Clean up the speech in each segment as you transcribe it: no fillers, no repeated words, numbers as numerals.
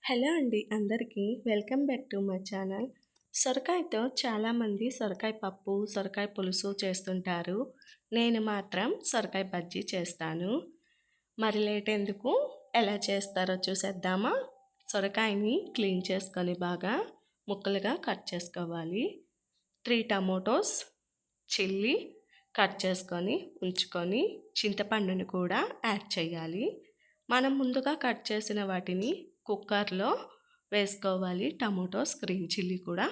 Hello అండి అందరికీ welcome back to my channel. సొరకాయతో చాలామంది సొరకాయ పప్పు, సొరకాయ పులుసు చేస్తుంటారు. నేను మాత్రం సొరకాయ బజ్జీ చేస్తాను. మరి లేట్ ఎందుకు, ఎలా చేస్తారో చూసేద్దామా? సొరకాయని క్లీన్ చేసుకొని బాగా ముక్కలుగా కట్ చేసుకోవాలి. 3 టమోటోస్, చిల్లీ కట్ చేసుకొని ఉంచుకొని చింతపండుని కూడా యాడ్ చేయాలి. మనం ముందుగా కట్ చేసిన వాటిని కుక్కర్లో వేసుకోవాలి. టమోటోస్, గ్రీన్ చిల్లీ కూడా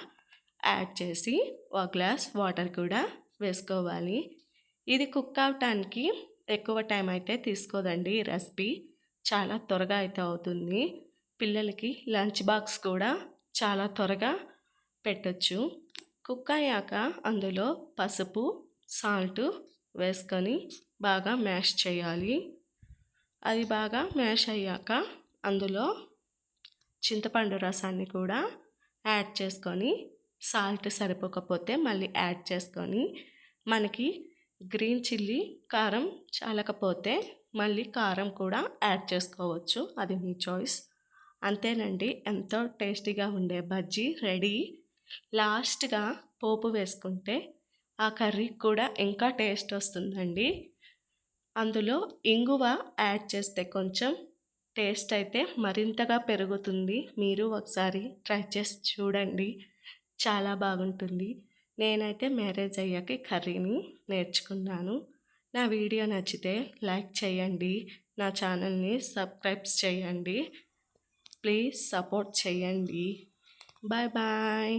యాడ్ చేసి 1 గ్లాస్ వాటర్ కూడా వేసుకోవాలి. ఇది కుక్ అవటానికి ఎక్కువ టైం అయితే తీసుకోదండి. ఈ రెసిపీ చాలా త్వరగా అయితే అవుతుంది. పిల్లలకి లంచ్ బాక్స్ కూడా చాలా త్వరగా పెట్టొచ్చు. కుక్ అయ్యాక అందులో పసుపు, సాల్ట్ వేసుకొని బాగా మ్యాష్ చేయాలి. అది బాగా మ్యాష్ అయ్యాక అందులో చింతపండు రసాన్ని కూడా యాడ్ చేసుకొని, సాల్ట్ సరిపోకపోతే మళ్ళీ యాడ్ చేసుకొని, మనకి గ్రీన్ చిల్లీ కారం చాలకపోతే మళ్ళీ కారం కూడా యాడ్ చేసుకోవచ్చు, అది మీ చాయిస్. అంతేనండి, ఎంతో టేస్టీగా ఉండే బజ్జీ రెడీ. లాస్ట్గా పోపు వేసుకుంటే ఆ కర్రీకి కూడా ఇంకా టేస్ట్ వస్తుందండి. అందులో ఇంగువ యాడ్ చేస్తే కొంచెం టేస్ట్ అయితే మరింతగా పెరుగుతుంది. మీరు ఒకసారి ట్రై చేసి చూడండి, చాలా బాగుంటుంది. నేనైతే మ్యారేజ్ అయ్యాక కర్రీని నేర్చుకున్నాను. నా వీడియో నచ్చితే లైక్ చేయండి, నా ఛానల్ని సబ్స్క్రైబ్ చేయండి, ప్లీజ్ సపోర్ట్ చేయండి. Bye bye.